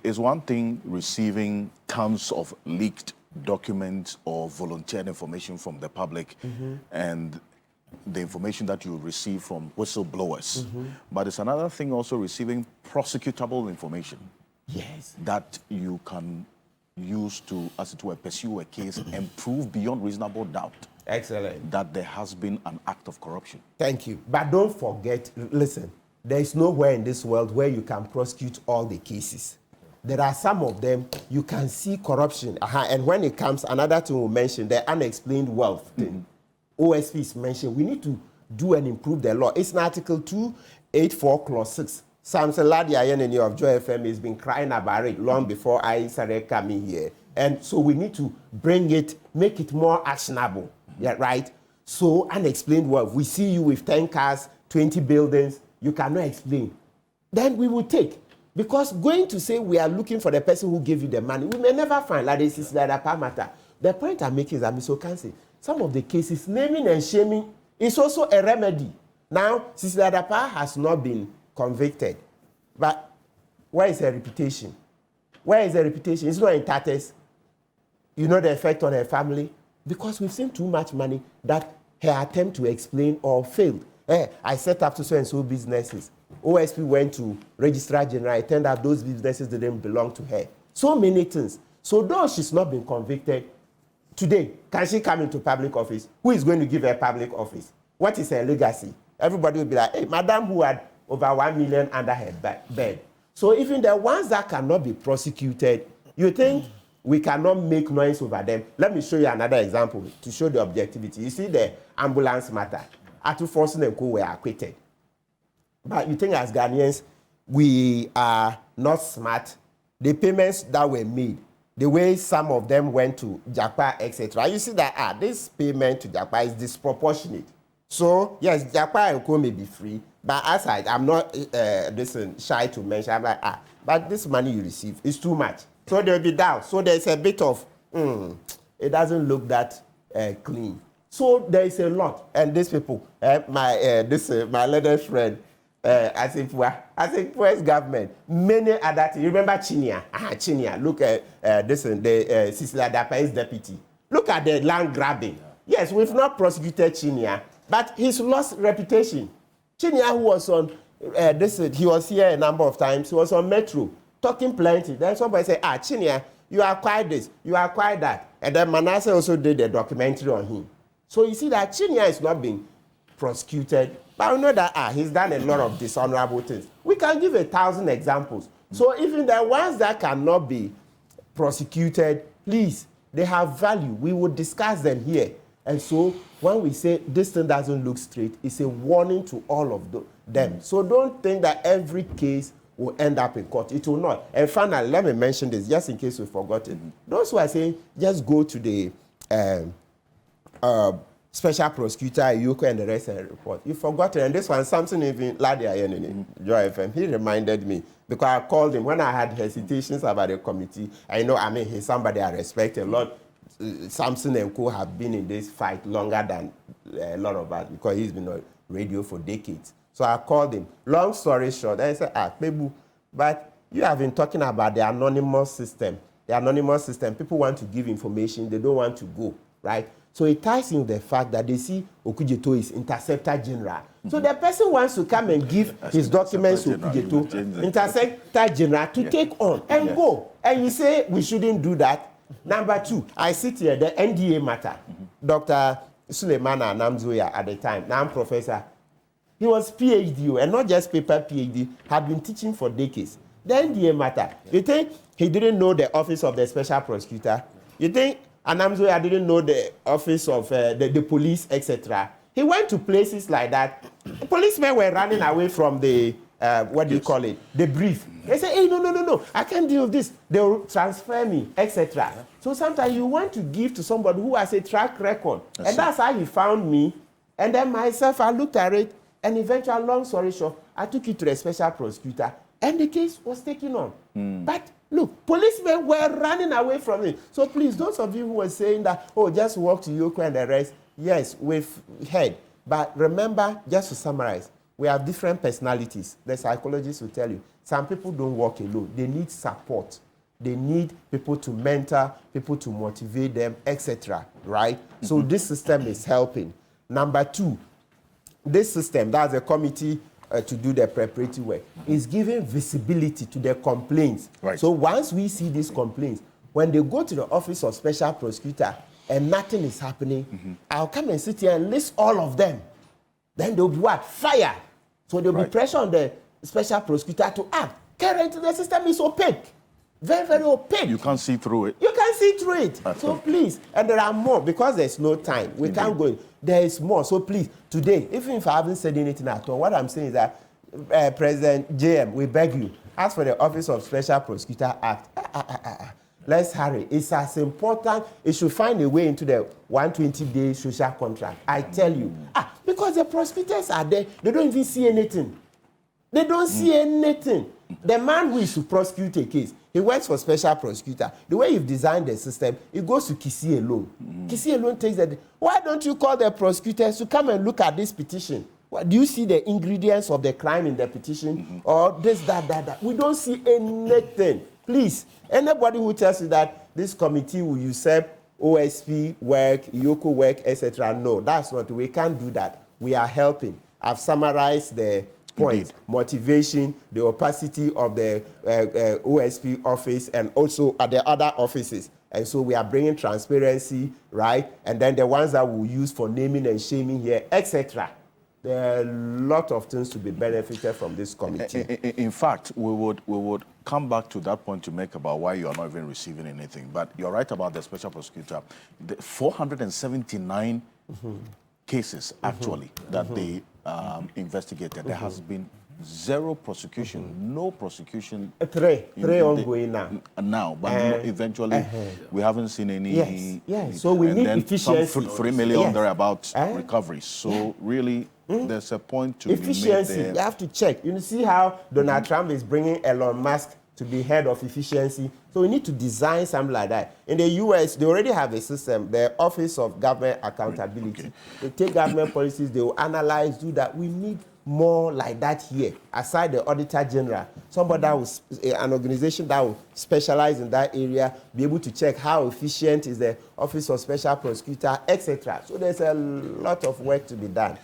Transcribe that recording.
it's one thing receiving tons of leaked documents or volunteered information from the public and the information that you receive from whistleblowers. But it's another thing also receiving prosecutable information. Yes. That you can use to, as it were, pursue a case and prove beyond reasonable doubt. Excellent. That there has been an act of corruption. Thank you. But don't forget, listen, there is nowhere in this world where you can prosecute all the cases. There are some of them, you can see corruption. And when it comes, another thing we'll mention, the unexplained wealth thing. OSP is mentioned. We need to do and improve the law. It's in Article 284, Clause 6. Samson Ladiayen of Joy FM has been crying about it long before I started coming here. And so we need to bring it, make it more actionable. Yeah, right? So unexplained wealth. We see you with 10 cars, 20 buildings, you cannot explain. Then we will take. Because going to say we are looking for the person who gave you the money, we may never find. Like this is like a matter. The point I'm making is that Mr. Kansi, some of the cases, naming and shaming is also a remedy. Now, Sister Adapa has not been convicted. But where is her reputation? Where is her reputation? It's not in tatters. You know the effect on her family? Because we've seen too much money that her attempt to explain all failed. I set up to so-and-so businesses. OSP went to Registrar General. It turned out those businesses didn't belong to her. So many things. So though she's not been convicted, today, can she come into public office? Who is going to give her public office? What is her legacy? Everybody will be like, hey, madam who had over 1 million under her bed. So even the ones that cannot be prosecuted, you think we cannot make noise over them? Let me show you another example to show the objectivity. You see the ambulance matter. Atuforce and Co were acquitted. But you think as Ghanaians, we are not smart. The payments that were made, the way some of them went to Japa, etc. You see that this payment to Japa is disproportionate. So yes, Japa and Co may be free, but as I'm not shy to mention, I'm like, but this money you receive is too much. So they'll be down. So there's a bit of, it doesn't look that clean. So there is a lot, and these people, my latest friend, I think West government, many other things. You remember Chinia? Chinia. Look at the Cecilia Dapa's deputy. Look at the land grabbing. Yes, we've not prosecuted Chinia, but he's lost reputation. Chinia, who was on he was here a number of times. He was on Metro talking plenty. Then somebody said, Chinia, you acquired this, you acquired that, and then Manasseh also did a documentary on him. So you see that Chinia is not being prosecuted, but we know that he's done a lot of dishonorable things. We can give 1,000 examples. So even the ones that cannot be prosecuted, please, they have value. We will discuss them here. And so when we say this thing doesn't look straight, it's a warning to all of them. So don't think that every case will end up in court. It will not. And finally, let me mention this, just in case we've forgotten. Those who are saying, just go to the special prosecutor, Yoko, and the rest of the report. You forgot it. And this one, Samson even Ladia Joy FM, he reminded me, because I called him when I had hesitations about the committee. He's somebody I respect a lot. Samson and Co have been in this fight longer than a lot of us, because he's been on radio for decades. So I called him. Long story short, I said, Kpebu, but you have been talking about the anonymous system. The anonymous system, people want to give information, they don't want to go, right? So it ties in with the fact that they see Okujeto is Interceptor General. So the person wants to come and give his documents to Okujeto, Interceptor General, to take on and go. And you say we shouldn't do that. Number two, I sit here, the NDA matter. Dr. Suleimana Namzoya at the time, now professor, he was PhD, and not just paper PhD, had been teaching for decades. The NDA matter, you think he didn't know the office of the special prosecutor? You think Anamzoya didn't know the office of the police, etc.? He went to places like that. The policemen were running away from the, the brief. They say, hey, no, I can't deal with this. They will transfer me, etc. So sometimes you want to give to somebody who has a track record. And that's how he found me. And then myself, I looked at it, and eventually, long story short, I took it to the special prosecutor, and the case was taken on. But look, policemen were running away from it. So please, those of you who were saying that, just walk to Yoko and the rest, yes, we've heard. But remember, just to summarize, we have different personalities. The psychologists will tell you, some people don't work alone. They need support. They need people to mentor, people to motivate them, etc. Right? So this system is helping. Number two, this system, that's a committee to do the preparatory work, is giving visibility to the complaints. Right. So once we see these complaints, when they go to the office of special prosecutor and nothing is happening, I'll come and sit here and list all of them. Then they'll be what? Fire. So there'll be pressure on the special prosecutor to act. Currently, the system is opaque. Very, very opaque. You can't see through it. You can see through it. So please, and there are more, because there's no time. We can't go in. There is more. So please, today, even if I haven't said anything at all, what I'm saying is that President JM, we beg you, ask for the Office of Special Prosecutor Act. Let's hurry. It's as important. It should find a way into the 120-day social contract. I tell you. Because the prosecutors are there. They don't even see anything. They don't see anything. The man who is to prosecute a case, he works for special prosecutor. The way you've designed the system, it goes to Kisi alone. Kisi alone takes that. Why don't you call the prosecutors to come and look at this petition? Do you see the ingredients of the crime in the petition? Or this, that? We don't see anything. Please, anybody who tells you that this committee will usurp OSP work, Yoko work, etc. No, that's not. We can't do that. We are helping. I've summarized the points. Motivation, the opacity of the OSP office, and also at the other offices. And so we are bringing transparency, right? And then the ones that we'll use for naming and shaming here, etc. There are a lot of things to be benefited from this committee. In fact, we would come back to that point to make about why you are not even receiving anything. But you're right about the special prosecutor. The 479 cases, actually, that they investigated. There has been zero prosecution, no prosecution. Three ongoing now. Now, but eventually we haven't seen any. Yes. So we need efficiency. 3 million thereabout recovery. So really, there's a point to efficiency. be made there. You have to check. You see how Donald Trump is bringing Elon Musk to be head of efficiency. So we need to design something like that. In the US, they already have a system, the Office of Government Accountability. They take government policies, they will analyze, do that. We need more like that here, aside the Auditor General. Somebody that will, an organization that will specialize in that area, be able to check how efficient is the Office of Special Prosecutor, etc. So there's a lot of work to be done.